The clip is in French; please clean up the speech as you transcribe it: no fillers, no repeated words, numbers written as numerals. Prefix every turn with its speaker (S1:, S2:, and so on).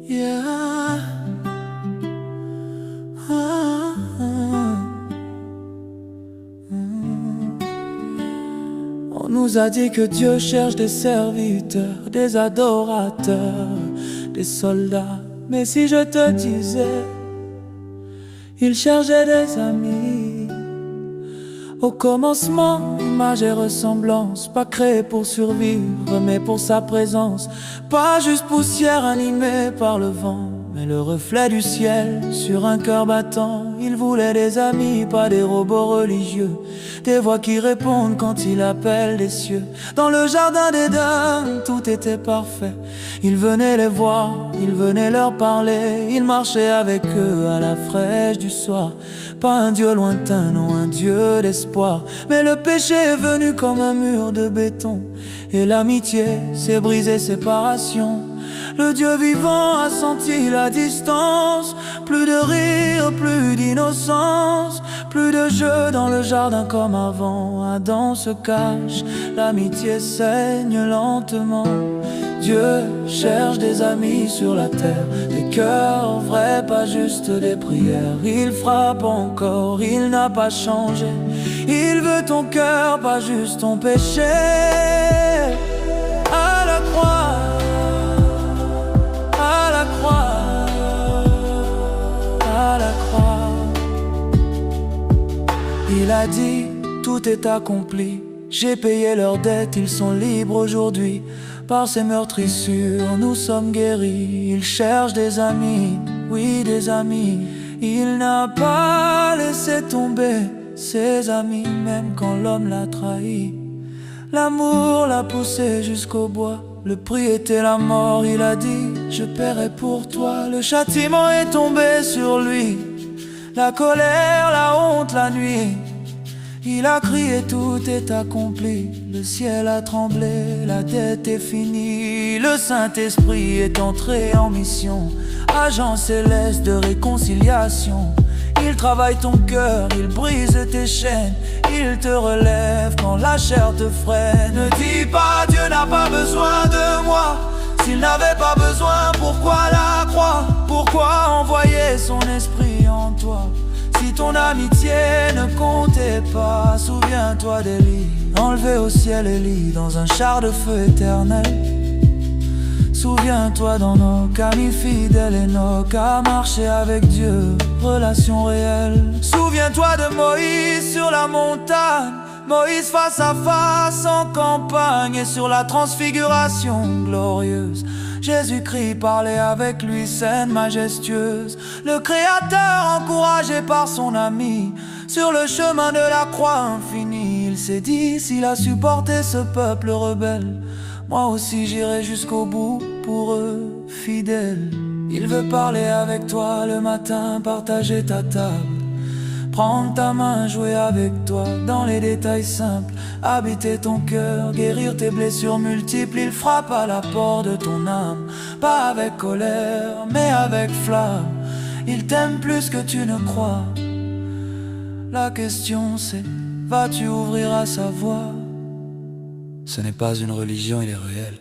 S1: Yeah. Ah, ah. On nous a dit que Dieu cherche des serviteurs, des adorateurs, des soldats. Mais si je te disais, il cherchait des amis. Au commencement, image et ressemblance, pas créé pour survivre, mais pour sa présence. Pas juste poussière animée par le vent, mais le reflet du ciel sur un cœur battant. Il voulait des amis, pas des robots religieux, des voix qui répondent quand il appelle des cieux. Dans le jardin d'Éden, tout était parfait. Il venait les voir, il venait leur parler, il marchait avec eux à la fraîche du soir. Pas un Dieu lointain, non, un Dieu d'espoir. Mais le péché est venu comme un mur de béton, et l'amitié s'est brisée, séparation. Le Dieu vivant a senti la distance. Plus de rire, plus d'innocence, plus de jeu dans le jardin comme avant. Adam se cache, l'amitié saigne lentement. Dieu cherche des amis sur la terre, des cœurs vrais, pas juste des prières. Il frappe encore, il n'a pas changé. Il veut ton cœur, pas juste ton péché. À la croix, à la croix, à la croix. Il a dit, tout est accompli. J'ai payé leurs dettes, ils sont libres aujourd'hui. Par ces meurtrissures, nous sommes guéris. Il cherche des amis, oui des amis. Il n'a pas laissé tomber ses amis, même quand l'homme l'a trahi. L'amour l'a poussé jusqu'au bois. Le prix était la mort, il a dit, je paierai pour toi. Le châtiment est tombé sur lui, la colère, la honte, la nuit. Il a crié, tout est accompli. Le ciel a tremblé, la dette est finie. Le Saint-Esprit est entré en mission, agent céleste de réconciliation. Il travaille ton cœur, il brise tes chaînes, il te relève quand la chair te freine. Ne dis pas Dieu n'a pas besoin de moi. S'il n'avait pas besoin, pourquoi la croix? Pourquoi envoyer son esprit en toi? Si ton amitié ne comptait pas, souviens-toi d'Élie, enlevé au ciel Élie dans un char de feu éternel. Souviens-toi d'Enoch, ami fidèle Enoch a marché avec Dieu, relation réelle. Souviens-toi de Moïse sur la montagne, Moïse face à face en campagne, et sur la transfiguration glorieuse, Jésus-Christ parlait avec lui, scène majestueuse. Le Créateur encouragé par son ami, sur le chemin de la croix infinie, il s'est dit, s'il a supporté ce peuple rebelle, moi aussi j'irai jusqu'au bout pour eux, fidèles. Il veut parler avec toi le matin, partager ta table, prendre ta main, jouer avec toi dans les détails simples, habiter ton cœur, guérir tes blessures multiples. Il frappe à la porte de ton âme, pas avec colère, mais avec flamme. Il t'aime plus que tu ne crois. La question c'est, vas-tu ouvrir à sa voix? Ce n'est pas une religion, il est réel.